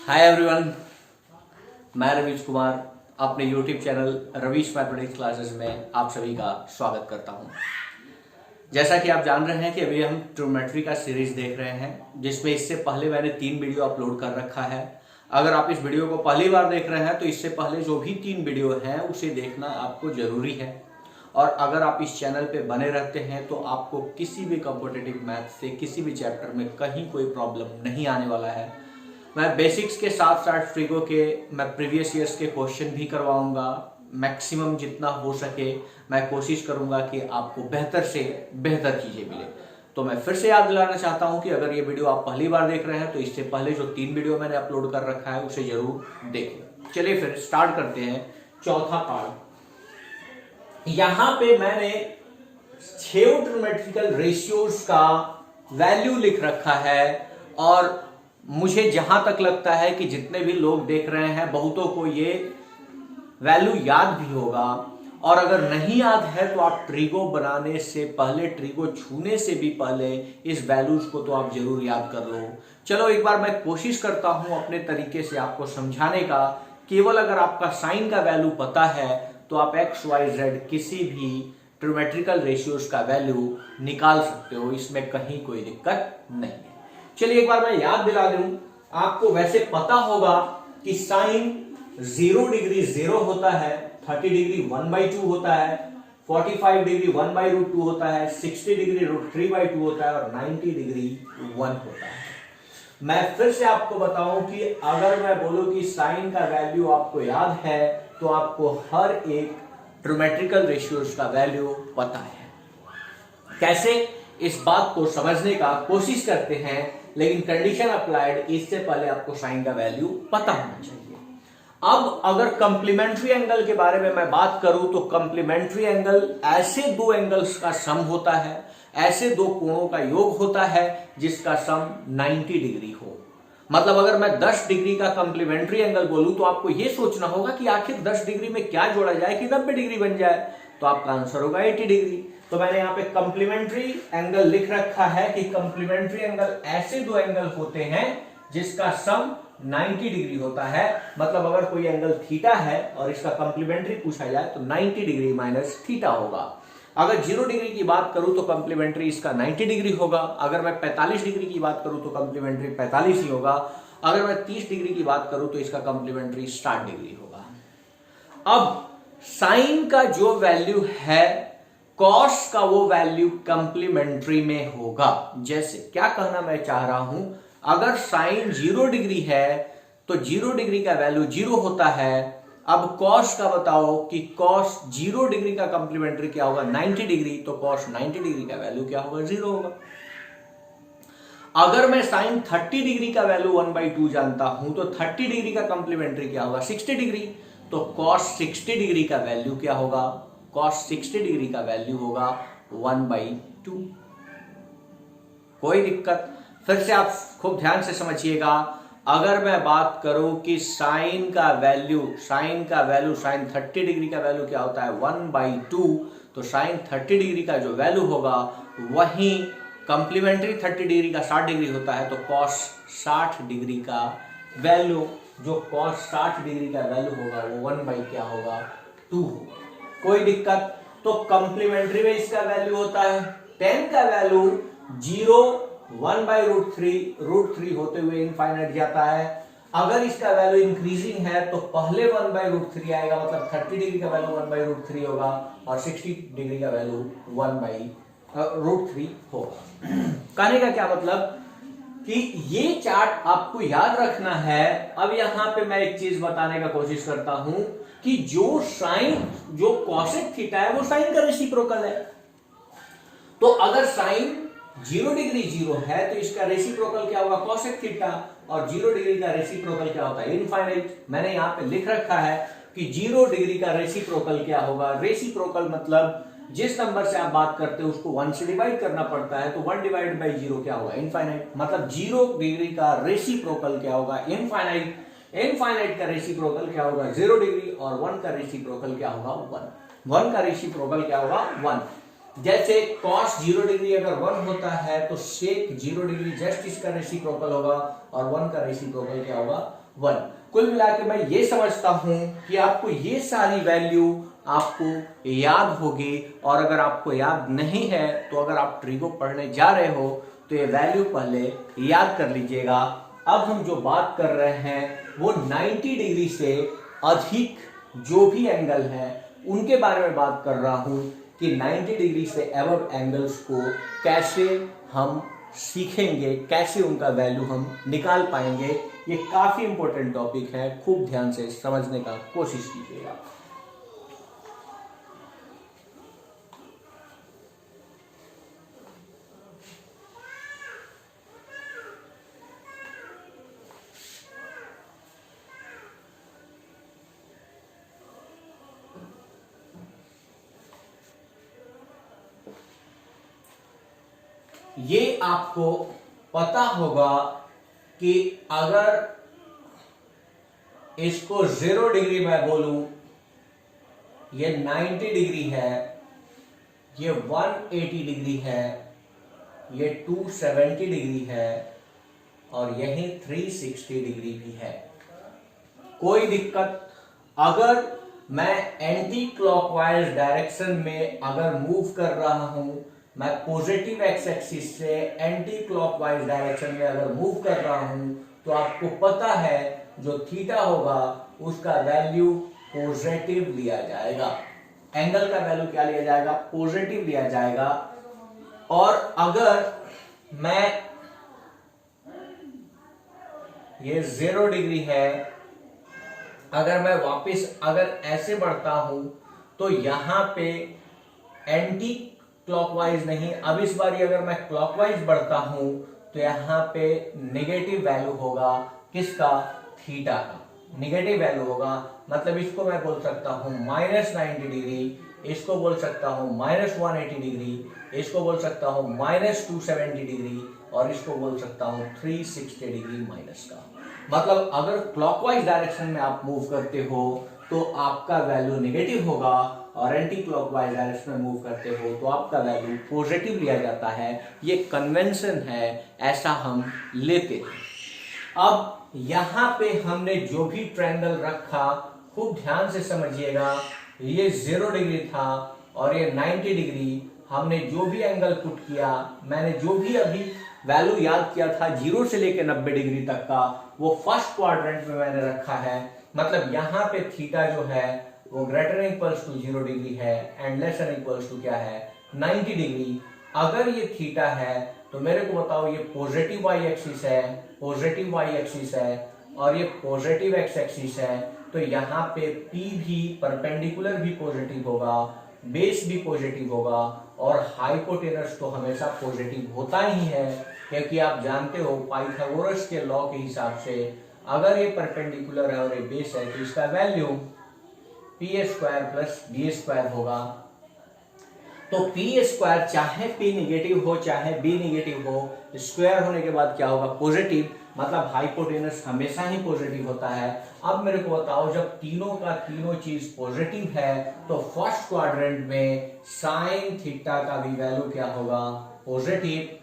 Hi everyone, मैं रवीश कुमार अपने YouTube channel Ravish mathematics classes में आप सभी का स्वागत करता हूं। जैसा कि आप जान रहे हैं कि अभी हम ट्रिग्नोमेट्री का सीरीज देख रहे हैं, जिसमें इससे पहले मैंने 3 वीडियो अपलोड कर रखा है। अगर आप इस वीडियो को पहली बार देख रहे हैं तो इससे पहले जो भी 3 वीडियो हैं उसे देखना आपको जरूरी है। और अगर आप इस चैनल पे बने रहते हैं तो आपको किसी भी कॉम्पिटिटिव मैथ से किसी भी चैप्टर में कहीं कोई प्रॉब्लम नहीं आने वाला है। मैं बेसिक्स के साथ साथ ट्रिगो के मैं प्रीवियस ईयर्स के क्वेश्चन भी करवाऊंगा। मैक्सिमम जितना हो सके मैं कोशिश करूंगा कि आपको बेहतर से बेहतर चीजें मिले। तो मैं फिर से याद दिलाना चाहता हूं कि अगर ये वीडियो आप पहली बार देख रहे हैं तो इससे पहले जो 3 वीडियो मैंने अपलोड कर रखा है उसे जरूर देखें। चलिए फिर स्टार्ट करते हैं चौथा पार्ट। यहां पे मैंने 6 ट्रिग्नोमेट्रिकल रेशियोज का वैल्यू लिख रखा है और मुझे जहां तक लगता है कि जितने भी लोग देख रहे हैं बहुतों को ये वैल्यू याद भी होगा। और अगर नहीं याद है तो आप ट्रिगो बनाने से पहले, ट्रिगो छूने से भी पहले इस वैल्यूज को तो आप जरूर याद कर लो। चलो एक बार मैं कोशिश करता हूं अपने तरीके से आपको समझाने का। केवल अगर आपका साइन का वैल्यू पता है तो आप एक्स वाई जेड किसी भी ट्रिग्नोमेट्रिकल रेशियोज का वैल्यू निकाल सकते हो, इसमें कहीं कोई दिक्कत नहीं है। चलिए एक बार मैं याद दिला दूं आपको। वैसे पता होगा कि साइन 0 डिग्री 0 होता है, 30 डिग्री 1/2 होता है, 45 डिग्री 1/√2 होता है, 60 डिग्री √3/2 होता है और 90 डिग्री 1 होता है। मैं फिर से आपको बताऊं कि अगर मैं बोलूं कि साइन का वैल्यू आपको याद है तो आपको हर एक ट्रिग्नोमेट्रिकल रेशियोज का वैल्यू पता है। कैसे, इस बात को समझने का कोशिश करते हैं, लेकिन कंडीशन अप्लाइड इससे पहले आपको साइन का वैल्यू पता होना चाहिए। अब अगर कंप्लीमेंट्री एंगल के बारे में मैं बात करूं तो कंप्लीमेंट्री एंगल ऐसे दो एंगल्स का सम होता है, ऐसे दो कोणों का योग होता है जिसका सम 90 डिग्री हो। मतलब अगर मैं 10 डिग्री का कंप्लीमेंट्री एंगल बोलूं तो आपको यह सोचना होगा कि आखिर 10 डिग्री में क्या जोड़ा जाए कि 90 डिग्री बन जाए, तो आपका आंसर होगा 80 डिग्री। तो मैंने यहाँ पे कंप्लीमेंट्री एंगल लिख रखा है कि कंप्लीमेंट्री एंगल ऐसे दो एंगल होते हैं जिसका सम 90 डिग्री होता है। मतलब अगर कोई एंगल थीटा है और इसका कंप्लीमेंट्री पूछा जाए तो 90 डिग्री माइनस थीटा होगा। अगर 0 डिग्री की बात करूं तो कंप्लीमेंट्री इसका 90 डिग्री होगा। अगर मैं 45 डिग्री की बात करूं तो कंप्लीमेंट्री 45 ही होगा। अगर मैं 30 डिग्री की बात करूं तो इसका कंप्लीमेंट्री 60 डिग्री होगा। अब साइन का जो वैल्यू है, कॉस का वो वैल्यू कंप्लीमेंट्री में होगा। जैसे क्या कहना मैं चाह रहा हूं, अगर साइन 0 डिग्री है तो 0 डिग्री का वैल्यू 0 होता है। अब कॉस का बताओ कि कॉस 0 डिग्री का कंप्लीमेंट्री क्या होगा, 90 डिग्री, तो कॉस 90 डिग्री का वैल्यू क्या होगा, 0 होगा। अगर मैं साइन 30 डिग्री का वैल्यू 1/2 जानता हूं तो 30 डिग्री का कंप्लीमेंट्री क्या होगा, 60 डिग्री, तो कॉस 60 डिग्री का वैल्यू क्या होगा, कॉस 60 डिग्री का वैल्यू होगा 1/2। कोई दिक्कत? फिर से आप खूब ध्यान से समझिएगा। अगर मैं बात करूं कि साइन का वैल्यू साइन 30 डिग्री का वैल्यू क्या होता है, 1/2, तो साइन 30 डिग्री का जो वैल्यू होगा वही कंप्लीमेंट्री 30 डिग्री का 60 डिग्री होता है, तो कॉस 60 डिग्री का वैल्यू, जो कॉस 60 डिग्री का वैल्यू होगा वो 1/2 होगा। कोई दिक्कत? तो कंप्लीमेंट्री में इसका वैल्यू होता है 10 का वैल्यू 0, 1/√3 होते हुए इनफाइनाइट जाता है। अगर इसका वैल्यू इंक्रीजिंग है तो पहले 1/√3 आएगा, मतलब 30 डिग्री का वैल्यू 1/√3 होगा और 60 डिग्री का वैल्यू 1/√3 होगा। कहने का क्या मतलब कि ये चार्ट आपको याद रखना है। अब यहां पे मैं एक चीज बताने का कोशिश करता हूं कि जो कॉसेक थीटा है वो साइन का रेसिप्रोकल है। तो अगर साइन 0 डिग्री 0 है तो इसका रेसिप्रोकल क्या होगा, कॉसेक थीटा, और 0 डिग्री का रेसिप्रोकल क्या होता है, इनफाइनाइट। मैंने यहां पे लिख रखा है कि 0 डिग्री का रेसिप्रोकल क्या होगा। रेसिप्रोकल मतलब जिस नंबर से आप बात करते हो उसको 1 से डिवाइड करना पड़ता है, तो 1/0 क्या होगा, इनफाइनाइट। मतलब 0 डिग्री का रेसिप्रोकल क्या होगा, इनफाइनाइट। इनफाइनाइट का रेसिप्रोकल क्या होगा, 0 डिग्री, और 1 का रेसिप्रोकल क्या होगा, 1 का रेसिप्रोकल क्या होगा, 1। जैसे cos 0 डिग्री अगर 1 होता है तो sec 0 डिग्री जस्ट इसका रेसिप्रोकल होगा और 1 का रेसिप्रोकल क्या होगा, 1। कुल मिला के मैं ये समझता हूं कि आपको ये सारी वैल्यू आपको याद होगी, और अगर आपको याद नहीं है तो अगर आप ट्री को पढ़ने जा रहे हो तो ये वैल्यू पहले याद कर लीजिएगा। अब हम जो बात कर रहे हैं वो 90 डिग्री से अधिक जो भी एंगल है उनके बारे में बात कर रहा हूं कि 90 डिग्री से अबव एंगल्स को कैसे हम सीखेंगे, कैसे उनका वैल्यू हम निकाल पाएंगे। ये काफी इंपॉर्टेंट टॉपिक है, खूब ध्यान से समझने का कोशिश कीजिएगा। ये आपको पता होगा कि अगर इसको 0 डिग्री मैं बोलूं, ये 90 डिग्री है, ये 180 डिग्री है, ये 270 डिग्री है, और यही 360 डिग्री भी है। कोई दिक्कत? अगर मैं एंटी क्लॉकवाइज डायरेक्शन में अगर मूव कर रहा हूं, मैं पॉजिटिव एक्स एक्सिस से एंटी क्लॉकवाइज डायरेक्शन में अगर मूव कर रहा हूं, तो आपको पता है जो थीटा होगा उसका वैल्यू पॉजिटिव लिया जाएगा। एंगल का वैल्यू क्या लिया जाएगा? पॉजिटिव लिया जाएगा। और अगर मैं ये 0 डिग्री है, अगर मैं वापस अगर ऐसे बढ़ता हूं तो यहां पे एंटी क्लॉकवाइज नहीं, अब इस बार अगर मैं क्लॉकवाइज बढ़ता हूं तो यहां पे नेगेटिव वैल्यू होगा किसका? थीटा का नेगेटिव वैल्यू होगा। मतलब इसको मैं बोल सकता हूं -90 डिग्री, इसको बोल सकता हूं -180 डिग्री, इसको बोल सकता हूं -270 डिग्री, और इसको बोल सकता हूं 360 डिग्री माइनस का। मतलब अगर क्लॉकवाइज डायरेक्शन में आप मूव करते हो तो आपका वैल्यू नेगेटिव होगा, और एंटी क्लॉकवाइज डायरेक्शन में मूव करते हो तो आपका वैल्यू पॉजिटिव लिया जाता है। ये कन्वेंशन है, ऐसा हम लेते हैं। अब यहां पे हमने जो भी ट्रायंगल रखा, खूब ध्यान से समझिएगा। ये 0 डिग्री था और ये 90 डिग्री। हमने जो भी एंगल पुट किया, मैंने जो भी अभी वैल्यू याद किया था 0 से लेकर 90 डिग्री तक का, वो फर्स्ट क्वाड्रेंट में मैंने रखा है। मतलब यहाँ पे थीटा जो है वो ग्रेटर इक्वल्स टू 0 डिग्री है and less than equals to क्या है? 90 डिग्री। अगर ये थीटा है तो मेरे को बताओ ये पॉजिटिव वाई एक्सिस है, पॉजिटिव वाई एक्सिस है, और ये पॉजिटिव एक्स एक्सिस है। तो यहाँ पे P भी परपेंडिकुलर भी पॉजिटिव होगा, बेस भी पॉजिटिव होगा, और हाइपोटेनस तो हमेशा पॉजिटिव होता ही है, क्योंकि आप जानते हो पाइथागोरस के लॉ के हिसाब से अगर ये परपेंडिकुलर है और ये बेस है तो इसका वैल्यू p² प्लस d² होगा। तो p² चाहे p नेगेटिव हो चाहे b नेगेटिव हो, स्क्वायर होने के बाद क्या होगा? पॉजिटिव। मतलब हाइपोटेनस हमेशा ही पॉजिटिव होता है। अब मेरे को बताओ, जब तीनों का तीनों चीज पॉजिटिव है तो फर्स्ट क्वाड्रेंट में साइन थीटा का भी वैल्यू क्या होगा? पॉजिटिव।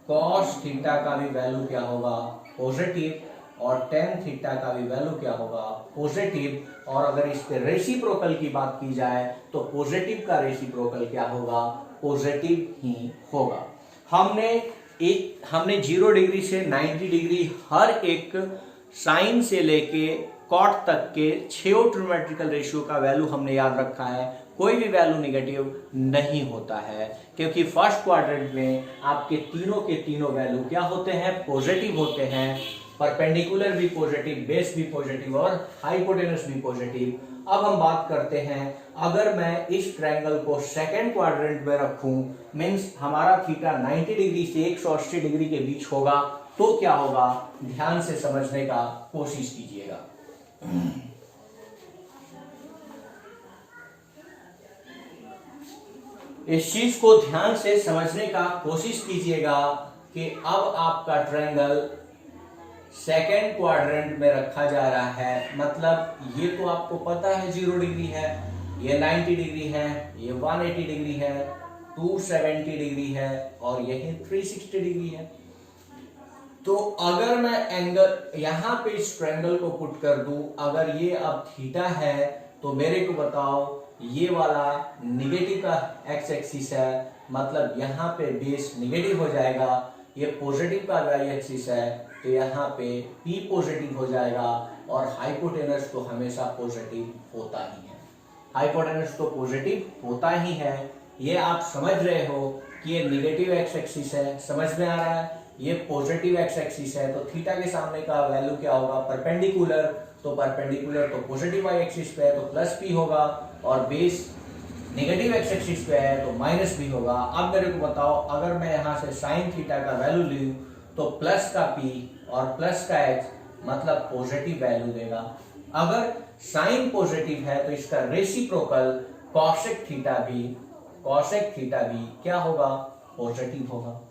कॉस थीटा का भी वैल्यू क्या होगा? पॉजिटिव। और टेन थीटा का भी वैल्यू क्या होगा? पॉजिटिव। और अगर इस पे रेसिप्रोकल की बात की जाए तो पॉजिटिव का रेसिप्रोकल क्या होगा? पॉजिटिव ही होगा। हमने 0 डिग्री से 90 डिग्री हर एक साइन से लेके कॉट तक के 6 ट्रिग्नोमेट्रिकल रेशियो का वैल्यू हमने याद रखा है। कोई भी वैल्यू नेगेटिव नहीं होता है, क्योंकि फर्स्ट क्वाड्रेंट में आपके तीनों के तीनों वैल्यू क्या होते हैं? पॉजिटिव होते हैं। परपेंडिकुलर भी पॉजिटिव, बेस भी पॉजिटिव, और हाइपोटेनस भी पॉजिटिव। अब हम बात करते हैं, अगर मैं इस ट्रायंगल को सेकंड क्वाड्रेंट में रखूं, मींस हमारा थीटा 90 डिग्री से 180 डिग्री के बीच होगा, तो क्या होगा? ध्यान से समझने का कोशिश कीजिएगा। इस चीज को ध्यान से समझने का कोशिश कीजिएगा कि अब आपका ट्रायंगल सेकेंड क्वाड्रेंट में रखा जा रहा है। मतलब ये तो आपको पता है 0 डिग्री है, ये 90 डिग्री है, ये 180 डिग्री है, 270 डिग्री है, और यही 360 डिग्री है। तो अगर मैं एंगल यहां पे इस ट्रायंगल को पुट कर दूं, अगर ये अब थीटा है तो मेरे को बताओ ये वाला निगेटिव का एक्स एक्सिस है, मतलब यहाँ पे बेस निगेटिव हो जाएगा। ये पॉजिटिव का वाई एक्सिस है तो यहाँ पे P पॉजिटिव हो जाएगा, और हाइपोटेनस तो हमेशा पॉजिटिव होता ही है। हाइपोटेनस तो पॉजिटिव होता ही है। ये आप समझ रहे हो कि ये निगेटिव एक्स एक्सिस है, समझ में आ रहा है। ये पॉजिटिव एक्स एक्सिस है तो थीटा के सामने का वैल्यू क्या होगा, परपेंडिकुलर। तो परपेंडिकुलर तो पॉजिटिव वाई एक्सिस पे है तो प्लस P होगा, और बेस नेगेटिव एक्स एक्सिस पे है तो माइनस P होगा। अब मेरे को बताओ अगर मैं यहाँ से साइन थीटा का वैल्यू लूं तो प्लस का P और प्लस का H मतलब पॉजिटिव वैल्यू देगा। अगर साइन पॉजिटिव है तो इसका रेसिप्रोकल कॉसेक थीटा भी क्या होगा, पॉजिटिव होगा।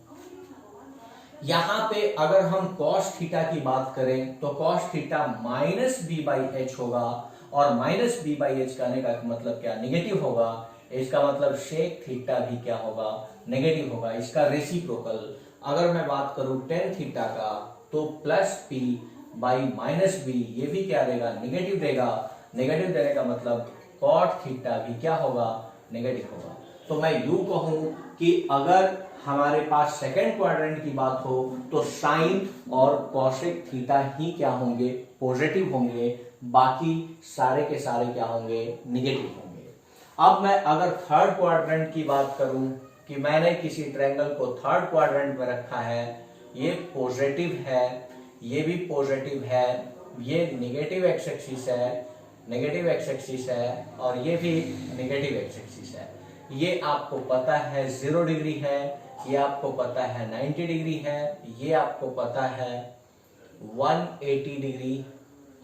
यहां पे अगर हम cos थीटा की बात करें तो cos theta minus b by h होगा, और माइनस बी बाई एच कहने का मतलब क्या, निगेटिव होगा। इसका मतलब शेक थीटा भी क्या होगा, नेगेटिव होगा। इसका रेसिप्रोकल अगर मैं बात करूं टेन थीटा का तो plus p by minus b, ये भी क्या देगा, निगेटिव देगा। नेगेटिव देने का मतलब कॉट थीटा भी क्या होगा, नेगेटिव होगा। तो मैं यूं कहूं कि अगर हमारे पास सेकेंड क्वाड्रेंट की बात हो तो साइन और कॉसेक थीटा ही क्या होंगे, पॉजिटिव होंगे, बाकी सारे के सारे क्या होंगे, निगेटिव होंगे। अब मैं अगर थर्ड क्वाड्रेंट की बात करूं कि मैंने किसी ट्रायंगल को थर्ड क्वाड्रेंट में रखा है, ये पॉजिटिव है, ये भी पॉजिटिव है, ये नेगेटिव एक्स एक्सिस है, और ये भी नेगेटिव एक्स एक्सिस है। ये आपको पता है 0 डिग्री है, ये आपको पता है 90 डिग्री है, ये आपको पता है 180 डिग्री,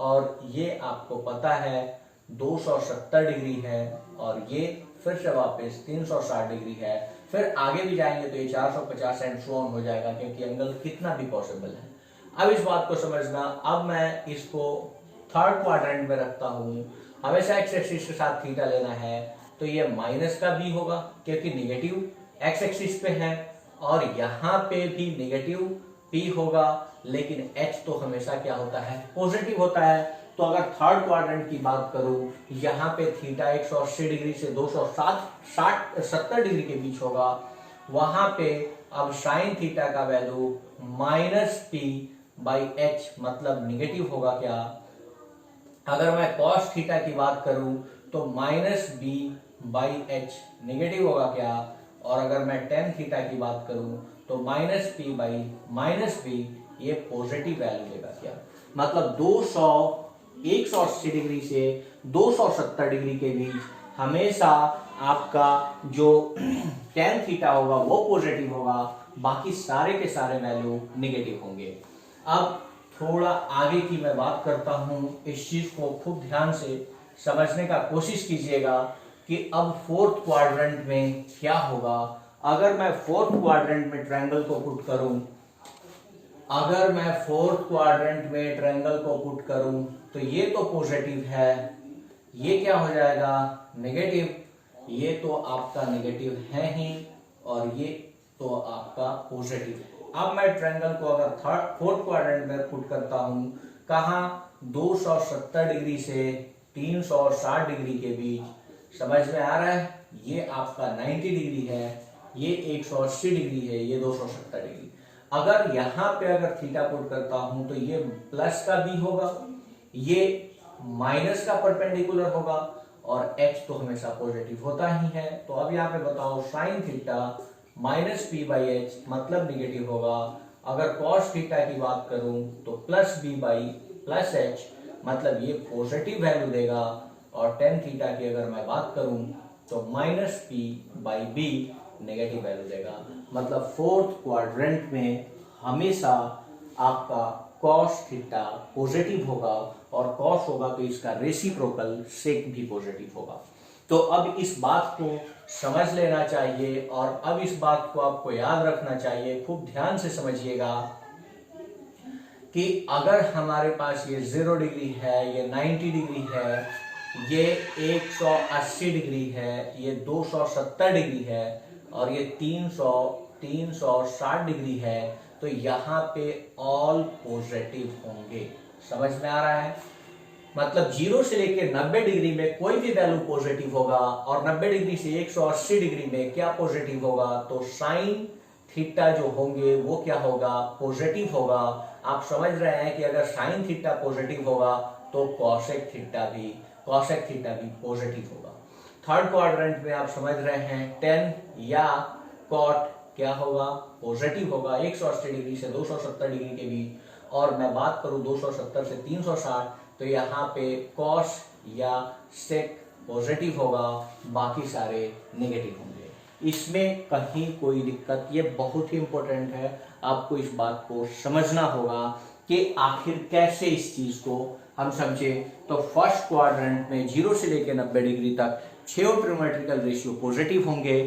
और ये आपको पता है 270 डिग्री है, और ये फिर से वापस 360 डिग्री है। फिर आगे भी जाएंगे तो ये 450 एंड सो ऑन हो जाएगा, क्योंकि एंगल कितना भी पॉसिबल है। अब इस बात को समझना, अब मैं इसको थर्ड क्वाड्रेंट में रखता हूं, हमेशा एक्स एक्सिस के साथ थीटा लेना है, तो ये माइनस का बी होगा क्योंकि निगेटिव एक्स एक्सिस पे है, और यहाँ पे भी नेगेटिव पी होगा, लेकिन एच तो हमेशा क्या होता है, पॉजिटिव होता है। तो अगर थर्ड क्वाड्रेंट की बात करूं, यहाँ पे थीटा 180 डिग्री से 270 डिग्री के बीच होगा, वहां पे अब साइन थीटा का value minus p by h मतलब निगेटिव होगा क्या। अगर मैं कॉस थीटा की बात करूं तो minus b by h negative होगा क्या, और अगर मैं टेन थीटा की बात करूं तो minus p by minus b ये पॉजिटिव वैल्यू देगा क्या। मतलब 180 डिग्री से 270 डिग्री के बीच हमेशा आपका जो टेन थीटा होगा वो पॉजिटिव होगा, बाकी सारे के सारे वैल्यू नेगेटिव होंगे। अब थोड़ा आगे की मैं बात करता हूं, इस चीज को खूब ध्यान से समझने का कोशिश कीजिएगा कि अब फोर्थ क्वाड्रेंट में क्या होगा। अगर मैं फोर्थ क्वाड्रेंट में ट्रायंगल को पुट करूं, तो ये तो पॉजिटिव है, ये क्या हो जाएगा, नेगेटिव। ये तो आपका नेगेटिव है ही, और ये तो आपका पॉजिटिव है। अब मैं ट्रायंगल को अगर फोर्थ क्वाड्रेंट में पुट करता हूं, कहां, 270 डिग्री से 360 डिग्री के बीच, समझ में आ रहा है। ये आपका 90 डिग्री है, ये 180 डिग्री है, ये 270 डिग्री। अगर यहाँ पे अगर थीटा पुट करता हूं तो ये प्लस का बी होगा, ये माइनस का परपेंडिकुलर होगा, और एच तो हमेशा पॉजिटिव होता ही है। तो अब यहाँ पे बताओ sine theta minus p by h मतलब निगेटिव होगा। अगर कॉस थीटा की बात करूं तो plus b by plus h मतलब ये पॉजिटिव वैल्यू देगा, और टेन थीटा की अगर मैं बात करूं तो minus p by b negative value देगा। मतलब फोर्थ क्वाड्रेंट में हमेशा आपका कॉस थीटा पॉजिटिव होगा, और कॉस होगा तो इसका रेसिप्रोकल सेक भी पॉजिटिव होगा। तो अब इस बात को समझ लेना चाहिए, और अब इस बात को आपको याद रखना चाहिए, खूब ध्यान से समझिएगा कि अगर हमारे पास ये 0 डिग्री है, ये 90 डिग्री है, ये 180 डिग्री है, ये 270 डिग्री है, और ये 360 डिग्री है, तो यहाँ पे ऑल पॉजिटिव होंगे। समझ में आ रहा है? मतलब 0 से लेके 90 डिग्री में कोई भी वैल्यू पॉजिटिव होगा और 90 डिग्री से 180 डिग्री में क्या पॉजिटिव होगा, तो साइन थीटा जो होंगे वो क्या होगा, पॉजिटिव होगा। आप समझ रहे हैं कि अगर साइन थीटा पॉजिटिव होगा तो कॉसेक थीटा भी पॉजिटिव होगा। थर्ड क्वाड्रेंट में आप समझ रहे हैं टेन या कॉट क्या होगा, पॉजिटिव होगा 180 डिग्री से 270 डिग्री के बीच। और मैं बात करूं 270 से 360 तो यहाँ पे कॉस या सेक पॉजिटिव होगा, बाकी सारे नेगेटिव होंगे। इसमें कहीं कोई दिक्कत, ये बहुत ही इंपॉर्टेंट है, आपको इस बात को समझना होगा कि आखिर कैसे इस चीज को हम समझे। तो फर्स्ट क्वाड्रेंट में 0 से लेकर 90 डिग्री तक 6 ट्रिग्नोमेट्रिकल रेशियो पॉजिटिव होंगे।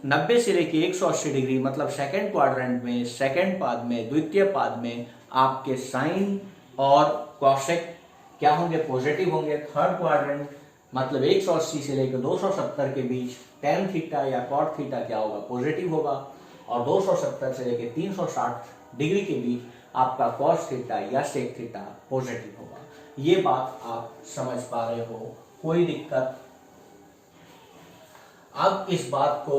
90 से लेकर 180 डिग्री मतलब सेकंड क्वाड्रेंट में, सेकंड पाद में, द्वितीय पाद में आपके साइन और कॉसेक क्या होंगे, पॉजिटिव होंगे। थर्ड क्वाड्रेंट मतलब 180 से लेकर 270 के बीच टेन थीटा या कॉट थीटा क्या होगा, पॉजिटिव होगा। और 270 से लेकर 360 डिग्री के बीच आपका कॉस थीटा या सेक थीटा पॉजिटिव होगा। ये बात आप समझ पा रहे हो, कोई दिक्कत? अब इस बात को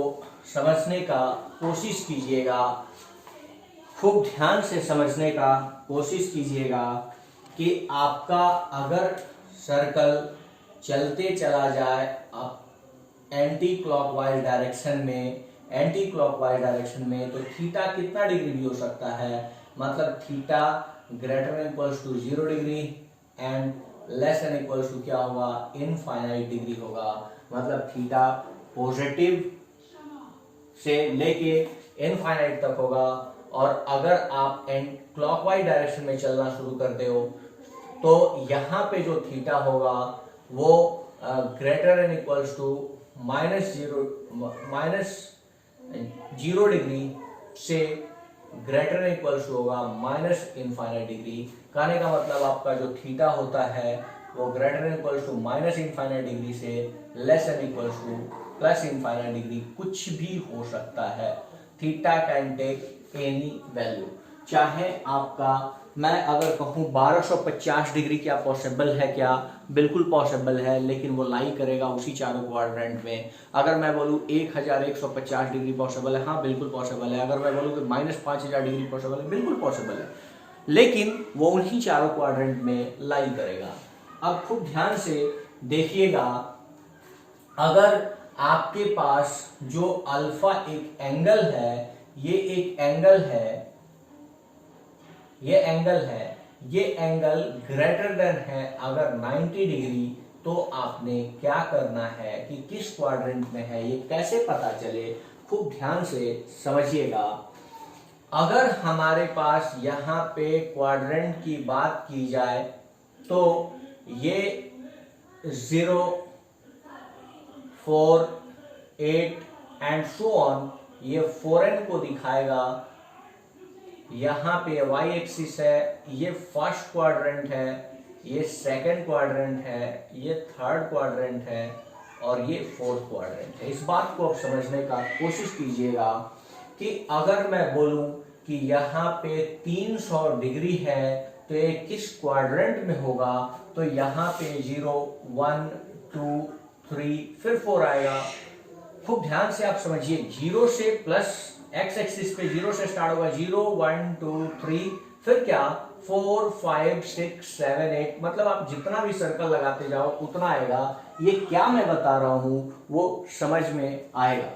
समझने का कोशिश कीजिएगा, खूब ध्यान से समझने का कोशिश कीजिएगा कि आपका अगर सर्कल चलते चला जाए एंटी क्लॉकवाइज डायरेक्शन में तो थीटा कितना डिग्री भी हो सकता है, मतलब theta greater than equals to 0 degree and less than equals to क्या होगा, इनफाइनाइट डिग्री होगा। मतलब थीटा पॉजिटिव से लेके इनफाइनाइट तक होगा। और अगर आप क्लॉकवाइज डायरेक्शन में चलना शुरू करते हो तो यहाँ पे जो थीटा होगा वो greater than equals to minus zero degree से ग्रेटर देन इक्वल्स टू होगा माइनस इनफाइनाइट डिग्री। कहने का मतलब आपका जो थीटा होता है वो greater than equals to minus infinite degree से less than equals to plus infinite degree, कुछ भी हो सकता है। Theta can take any value, चाहे आपका मैं अगर कहूं 1250 डिग्री क्या पॉसिबल है, क्या बिल्कुल पॉसिबल है, लेकिन वो लाई करेगा उसी चारों क्वाड्रेंट में। अगर मैं बोलूं 1150 डिग्री पॉसिबल है, हाँ बिल्कुल पॉसिबल है। अगर मैं बोलूं कि -5000 डिग्री पॉसिबल है, बिल्कुल पॉसिबल है, लेकिन वो उन्हीं चारों क्वाड्रेंट में लाई करेगा। अब खूब ध्यान से देखिएगा, अगर आपके पास जो अल्फा एक एंगल है, ये एक एंगल है, ये एंगल ग्रेटर देन है अगर 90 डिग्री, तो आपने क्या करना है कि किस क्वाड्रेंट में है ये कैसे पता चले, खूब ध्यान से समझिएगा। अगर हमारे पास यहाँ पे क्वाड्रेंट की बात की जाए तो ये 0, 4, 8 एंड सो ऑन, ये फॉरेन को दिखाएगा। यहाँ पे वाई एक्सिस है, ये फर्स्ट क्वाड्रेंट है, ये सेकंड क्वाड्रेंट है, ये थर्ड क्वाड्रेंट है और ये फोर्थ क्वाड्रेंट है। इस बात को आप समझने का कोशिश कीजिएगा कि अगर मैं बोलूं कि यहाँ पे 300 डिग्री है तो ये किस क्वाड्रेंट में होगा, तो यहाँ पे 0, 1, 2, 3 फिर 4 आएगा। खूब ध्यान से आप समझिए, 0 से प्लस एक्स एक्सिस पे 0 से स्टार्ट होगा, 0, 1, 2, 3 फिर क्या 4, 5, 6, 7, 8, मतलब आप जितना भी सर्कल लगाते जाओ उतना आएगा। ये क्या मैं बता रहा हूं वो समझ में आएगा।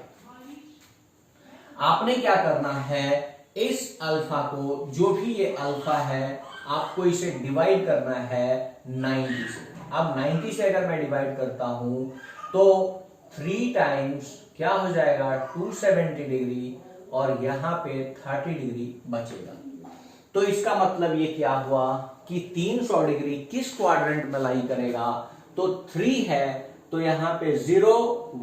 आपने क्या करना है, इस अल्फा को, जो भी ये अल्फा है, आपको इसे डिवाइड करना है 90 से। अब 90 से अगर मैं डिवाइड करता हूं तो 3 टाइम्स क्या हो जाएगा 270 डिग्री और यहाँ पे 30 डिग्री बचेगा। तो इसका मतलब ये क्या हुआ कि 300 डिग्री किस क्वाड्रेंट में लाई करेगा, तो 3 है, तो यहाँ पे 0,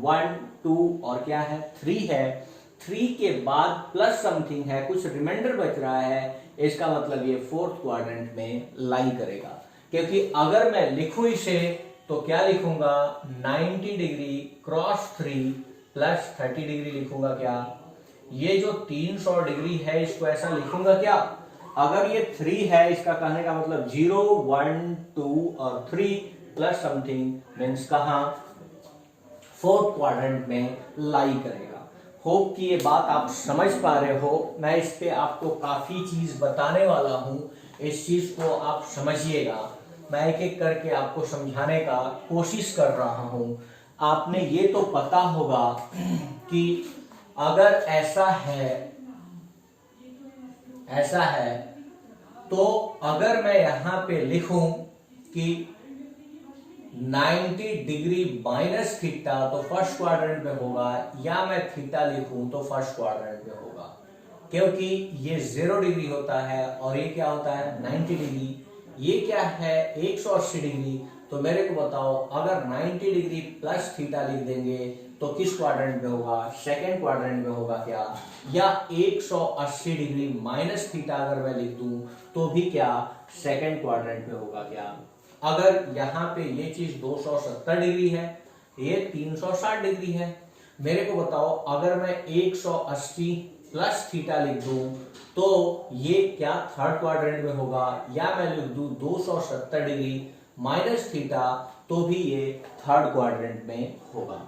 1, 2 और क्या है 3 है। 3 के बाद प्लस समथिंग है, कुछ रिमाइंडर बच रहा है, इसका मतलब ये फोर्थ क्वाड्रेंट में लाई करेगा। क्योंकि अगर मैं लिखूं इसे तो क्या लिखूंगा 90 डिग्री क्रॉस 3 प्लस 30 डिग्री लिखूंगा क्या, ये जो 300 डिग्री है इसको ऐसा लिखूंगा क्या, अगर ये 3 है इसका कहने का मतलब 0 1 2 और 3 प्लस समथिंग मीन्स कहां, फोर्थ क्वाड्रेंट में लाई करेगा। होप कि ये बात आप समझ पा रहे हो। मैं इस पे आपको काफी चीज बताने वाला हूं, इस चीज को आप समझिएगा। मैं एक एक करके आपको समझाने का कोशिश कर रहा हूं। आपने ये तो पता होगा कि अगर ऐसा है तो अगर मैं यहां पे लिखूं कि 90 डिग्री माइनस थीटा तो फर्स्ट क्वाड्रेंट में होगा, या मैं थीटा लिखूं तो फर्स्ट क्वाड्रेंट में होगा, क्योंकि ये 0 डिग्री होता है और ये क्या होता है 90 डिग्री, ये क्या है 180 डिग्री। तो मेरे को बताओ अगर 90 डिग्री प्लस थीटा लिख देंगे तो किस क्वाड्रेंट में होगा, सेकेंड क्वाड्रेंट में होगा क्या, या 180 डिग्री माइनस थीटा अगर मैं लिख दूं तो भी क्या सेकेंड क्वाड्रेंट में होगा क्या। अगर यहाँ पे ये चीज 270 डिग्री है, ये 360 डिग्री है, मेरे को बताओ अगर मैं 180 प्लस थीटा लिख दूं तो ये क्या थर्ड क्वाड्रेंट में होगा, या मैं लिख दूं 270 डिग्री माइनस थीटा तो भी ये थर्ड क्वाड्रेंट में होगा।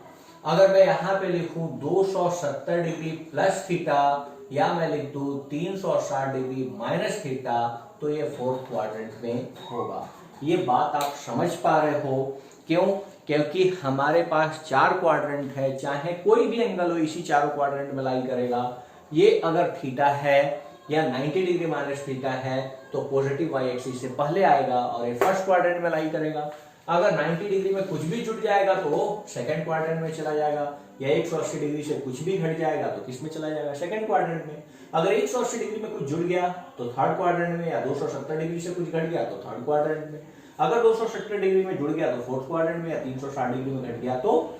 अगर मैं यहाँ पे लिखूं 270 डिग्री प्लस थीटा, या मैं लिख दूं 360 डिग्री माइनस थीटा तो ये फोर्थ क्वाड्रेंट में होगा। ये बात आप समझ पा रहे हो, क्यों, क्योंकि हमारे पास 4 क्वाड्रेंट है, चाहे कोई भी एंगल हो इसी चारों क्वाड्रेंट में लाई करेगा। ये अगर थीटा है या 90 डिग्री माइनस थीटा है तो पॉजिटिव वाई एक्सिस से पहले आएगा और ये फर्स्ट क्वाड्रेंट में लाई करेगा। अगर 90 डिग्री में कुछ भी जुड़ जाएगा तो सेकंड क्वाड्रेंट में चला जाएगा, या 180 डिग्री से कुछ भी घट जाएगा तो किस में चला जाएगा, सेकंड क्वाड्रेंट में। अगर 180 डिग्री में कुछ जुड़ गया तो थर्ड क्वाड्रेंट में, या 270 डिग्री से कुछ घट गया तो थर्ड क्वाड्रेंट में। अगर 270 डिग्री में जुड़ गया तो फोर्थ क्वाड्रेंट में, या 360 डिग्री में घट गया तो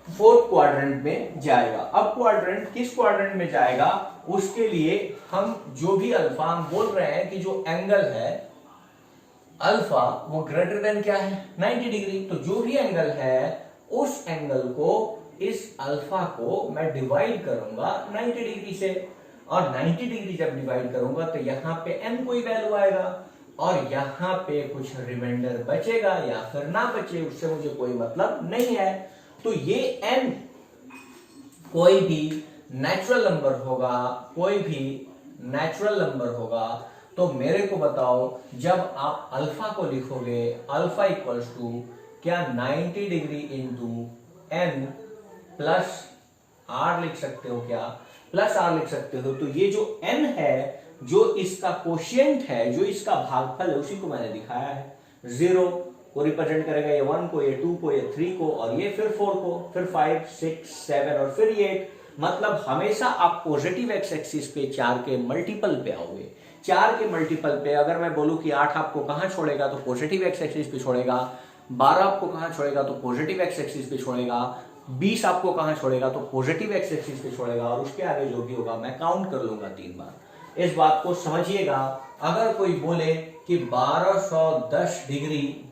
फोर्थ क्वाड्रेंट में जाएगा। अब क्वाड्रेंट किस क्वाड्रेंट में जाएगा, उसके लिए हम जो भी अल्फा हम बोल रहे हैं कि जो एंगल है अल्फा वो ग्रेटर देन क्या है 90 डिग्री। तो जो भी एंगल है उस एंगल को, इस अल्फा को मैं डिवाइड करूंगा 90 डिग्री से, और 90 डिग्री जब डिवाइड करूंगा तो यहाँ पे n कोई वैल्यू आएगा और यहाँ पे कुछ रिमाइंडर बचेगा या फिर ना बचे उससे मुझे कोई मतलब नहीं है। तो ये n कोई भी नेचुरल नंबर होगा, कोई भी नेचुरल नंबर होगा। तो मेरे को बताओ जब आप अल्फा को लिखोगे, अल्फा इक्वल्स टू क्या 90 degree into n plus r लिख सकते हो, क्या प्लस r लिख सकते हो। तो ये जो n है, जो इसका कोशिएंट है, जो इसका भागफल है, उसी को मैंने दिखाया है। 0 को रिप्रेजेंट करेगा ये 1 को, ये 2 को, ये 3 को, और ये फिर 4 को, फिर 5 6 7 और फिर 8। मतलब हमेशा आप पॉजिटिव एक्स एक्सिस पे 4 के मल्टीपल पे आओगे। 4 के मल्टीपल पे अगर मैं बोलूं कि 8 आपको कहां छोड़ेगा तो पॉजिटिव एक्स एक्सिस पे छोड़ेगा, 12 आपको कहां छोड़ेगा तो पॉजिटिव एक्स एक्सिस पे छोड़ेगा, 20 आपको कहां छोड़ेगा तो पॉजिटिव एक्स एक्सिस पे छोड़ेगा, और उसके आगे जो भी होगा मैं काउंट कर लूंगा 3 बार। इस बात को समझिएगा। अगर कोई बोले कि 1210 डिग्री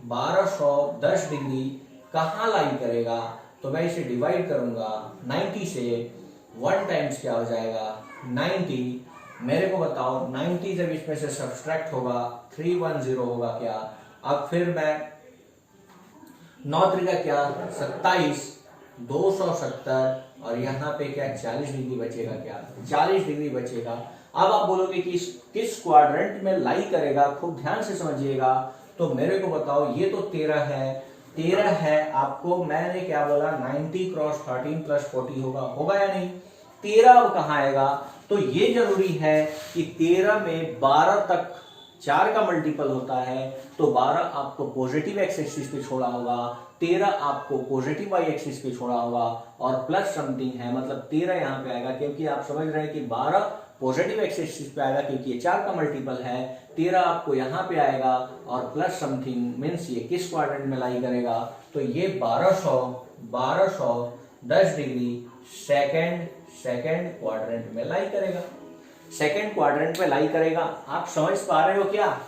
कहां लाई करेगा, तो मैं इसे डिवाइड करूंगा 90 से। 1 टाइम्स क्या हो जाएगा 90। मेरे को बताओ 90 जब इसमें से सब्सट्रैक्ट होगा 310 होगा क्या। अब फिर मैं 9 त्रिका क्या 27, 270 और यहाँ पे क्या 40 डिग्री बचेगा, क्या 40 डिग्री बचेगा। अब आप बोलोगे कि किस क्वाड्रेंट में लाई करेगा, खूब ध्यान से समझिएगा। तो मेरे को बताओ ये तो 13 है, आपको मैंने क्या बोला 90 क्रॉस 13 प्लस 40 होगा या नहीं। 13 अब कहाँ आएगा, तो ये जरूरी है कि 13 में 12 तक 4 का मल्टीपल होता है, तो 12 आपको पॉजिटिव एक्स एक्सिस पे छोड़ा होगा, 13 आपको पॉजिटिव वाई एक्सिस पे छोड़ा होगा, और प्लस समथिंग है मतलब 13 यहाँ पे आएगा, क्योंकि आप समझ रहे हैं कि 12 पॉजिटिव एक्स एक्सिस पे आएगा क्योंकि ये 4 का मल्टीपल है। 13 आपको यहाँ पे आएगा और प्लस समथिंग मीन्स ये किस क्वाड्रेंट में लाई करेगा, तो ये 1210 डिग्री सेकेंड क्वाड्रेंट में लाई करेगा। सेकेंड क्वाड्रेंट में लाई करेगा। आप समझ पा रहे हो क्या?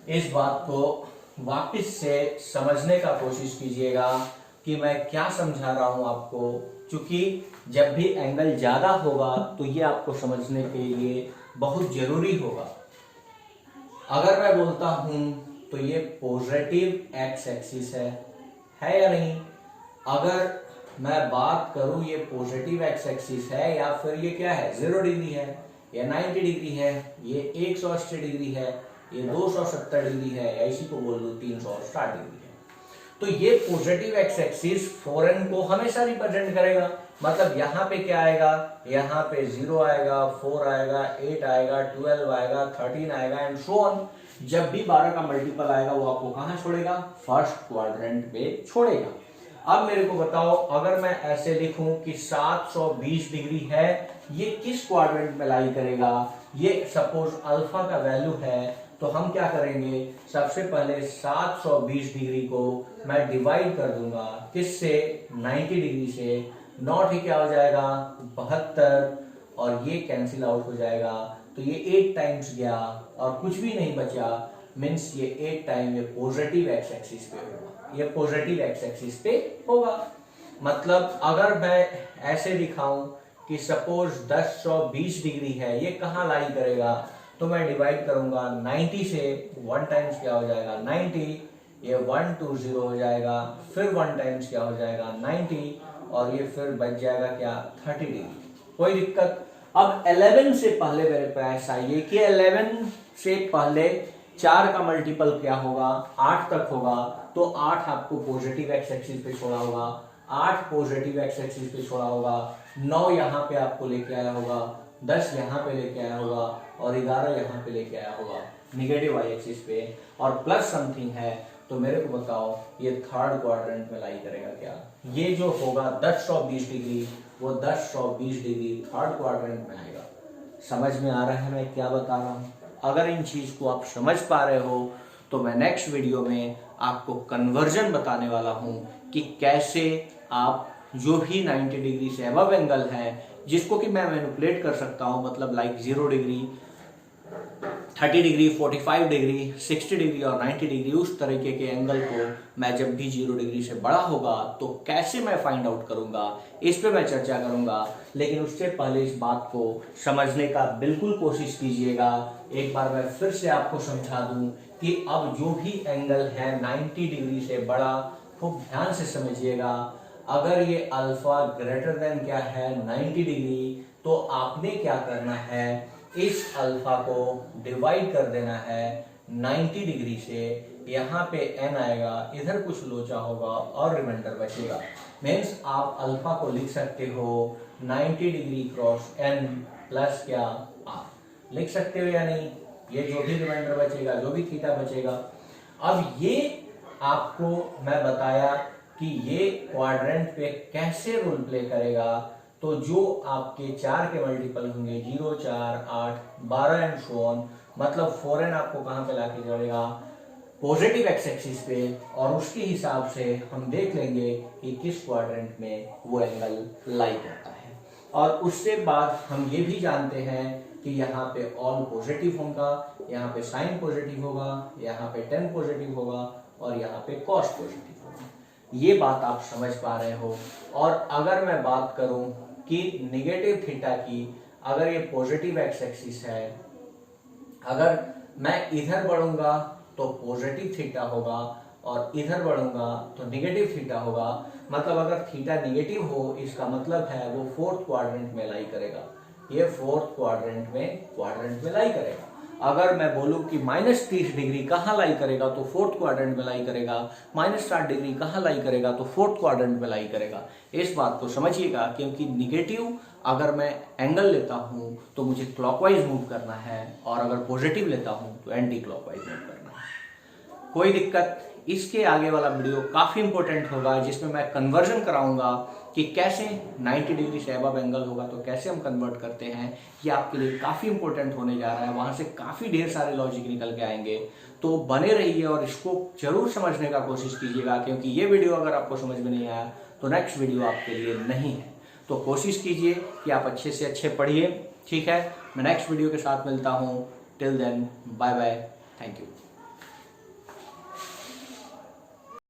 इस बात को वापस से समझने का कोशिश कीजिएगा कि मैं क्या समझा रहा हूं आपको। क्योंकि जब भी एंगल ज़्यादा होगा तो ये आपको समझने के लिए बहुत ज़रूरी होगा। अगर मैं बोलता हूं तो ये पॉजिटिव एक्स एक्सिस है या नहीं? अगर मैं बात करूं ये पॉजिटिव एक्स एक्सिस है या फिर ये क्या है, 0 डिग्री है या 90 डिग्री है, ये 180 डिग्री है, ये 270 डिग्री है, या इसी को बोल दो 360 डिग्री है, तो ये पॉजिटिव एक्स एक्सिस फॉरेन को हमेशा रिप्रेजेंट करेगा। मतलब यहाँ पे क्या आएगा, यहाँ पे 0 आएगा, 4 आएगा, 8 आएगा, 12 आएगा, 13 आएगा एंड सो ऑन। जब भी 12 का मल्टीपल आएगा वो आपको कहाँ छोड़ेगा, फर्स्ट क्वाड्रेंट में छोड़ेगा। अब मेरे को बताओ, अगर मैं ऐसे लिखूं कि 720 डिग्री है, ये किस क्वाड्रेंट में लाई करेगा? ये सपोज अल्फा का वैल्यू है, तो हम क्या करेंगे, सबसे पहले 720 डिग्री को मैं डिवाइड कर दूंगा किससे, 90 डिग्री से। 9 ही क्या हो जाएगा, 72, और ये कैंसिल आउट हो जाएगा, तो ये 8 टाइम्स गया और कुछ भी नहीं बचा, मीन्स ये 8 टाइम ये पॉजिटिव एक्स एक्सिस पे होगा, ये पॉजिटिव एक्स एक्सिस पे होगा। मतलब अगर मैं ऐसे दिखाऊं कि सपोज 1020 डिग्री है, ये कहाँ लाई करेगा, तो मैं डिवाइड करूंगा 90 से, 1 टाइम्स क्या हो जाएगा 90, ये 120 हो जाएगा, फिर 1 टाइम्स क्या हो जाएगा 90, और ये फिर बच जाएगा क्या 30 डिग्री। कोई दिक्कत? अब 11 से पहले मेरे पास आइए कि 11 से पहले 4 का मल्टीपल क्या होगा, 8 तक होगा, तो 8 आपको पॉजिटिव एक्स एक्सिस पे छोड़ा होगा, 8 पॉजिटिव एक्स एक्सिस पे छोड़ा होगा, 9 यहाँ पे आपको लेके आया होगा, 10 यहाँ पे लेके आया होगा, और 11 यहाँ पे लेके आया होगा निगेटिव वाई एक्सिस पे, और प्लस समथिंग है, तो मेरे को बताओ ये थर्ड क्वाड्रेंट में लाई करेगा क्या? ये जो होगा 1020 डिग्री, वो 1020 डिग्री थर्ड क्वाड्रेंट में आएगा। समझ में आ रहा है मैं क्या बता रहा हूँ? अगर इन चीज को आप समझ पा रहे हो तो मैं नेक्स्ट वीडियो में आपको कन्वर्जन बताने वाला हूँ कि कैसे आप जो भी 90 डिग्री से अबव एंगल है, जिसको कि मैं मैनिपुलेट कर सकता हूँ, मतलब like 0 degree, 30 degree, 45 degree, 60 degree और 90 डिग्री, उस तरीके के एंगल को मैं जब भी 0 डिग्री से बड़ा होगा तो कैसे मैं फाइंड आउट करूंगा, इस पे मैं चर्चा करूंगा। लेकिन उससे पहले इस बात को समझने का बिल्कुल कोशिश कीजिएगा। एक बार मैं फिर से आपको समझा दूं कि अब जो भी एंगल है 90 डिग्री से बड़ा, खूब ध्यान से समझिएगा। अगर ये अल्फा ग्रेटर देन क्या है 90 डिग्री, तो आपने क्या करना है, इस अल्फा को डिवाइड कर देना है 90 डिग्री से। यहाँ पे n आएगा, इधर कुछ लोचा होगा और रिमाइंडर बचेगा। मीन्स आप अल्फा को लिख सकते हो 90 डिग्री क्रॉस n प्लस क्या r, लिख सकते हो या नहीं? ये जो भी रिमाइंडर बचेगा, जो भी थीटा बचेगा। अब ये आपको मैं बताया कि ये क्वाड्रेंट पे कैसे रोल प्ले करेगा। तो जो आपके 4 के मल्टीपल होंगे, 0, 4, 8, 12 एंड सो ऑन, मतलब फॉरेन आपको कहाँ पे लाके जोड़ेगा, पॉजिटिव एक्स एक्सिस पे, और उसके हिसाब से हम देख लेंगे कि किस क्वाड्रेंट में वो एंगल लाई करता है। और उसके बाद हम ये भी जानते हैं कि यहाँ पे ऑल पॉजिटिव होगा, यहाँ पे साइन पॉजिटिव होगा, यहाँ पे 10 पॉजिटिव होगा, और यहाँ पे कॉस पॉजिटिव होगा। ये बात आप समझ पा रहे हो। और अगर मैं बात करूं कि निगेटिव थीटा की, अगर ये पॉजिटिव एक्स एक्सिस है, अगर मैं इधर बढ़ूंगा तो पॉजिटिव थीटा होगा, और इधर बढ़ूंगा तो निगेटिव थीटा होगा। मतलब अगर थीटा निगेटिव हो, इसका मतलब है वो फोर्थ क्वाड्रेंट में लाई करेगा, ये फोर्थ क्वाड्रेंट में लाई करेगा। अगर मैं बोलूं कि -30 डिग्री कहाँ लाई करेगा, तो फोर्थ क्वाड्रेंट में लाई करेगा। -60 डिग्री कहाँ लाई करेगा, तो फोर्थ क्वाड्रेंट में लाई करेगा। इस बात को समझिएगा, क्योंकि निगेटिव अगर मैं एंगल लेता हूं तो मुझे क्लॉकवाइज मूव करना है, और अगर पॉजिटिव लेता हूं तो एंटी क्लॉकवाइज मूव करना है। कोई दिक्कत? इसके आगे वाला वीडियो काफी इंपॉर्टेंट होगा, जिसमें मैं कन्वर्जन कराऊंगा कि कैसे 90 डिग्री से अबव एंगल होगा तो कैसे हम कन्वर्ट करते हैं। ये आपके लिए काफी इंपॉर्टेंट होने जा रहा है, वहां से काफी ढेर सारे लॉजिक निकल के आएंगे। तो बने रहिए और इसको जरूर समझने का कोशिश कीजिएगा, क्योंकि ये वीडियो अगर आपको समझ में नहीं आया तो नेक्स्ट वीडियो आपके लिए नहीं है। तो कोशिश कीजिए कि आप अच्छे से अच्छे पढ़िए, ठीक है? मैं नेक्स्ट वीडियो के साथ मिलता हूँ। Till then, bye bye, thank you.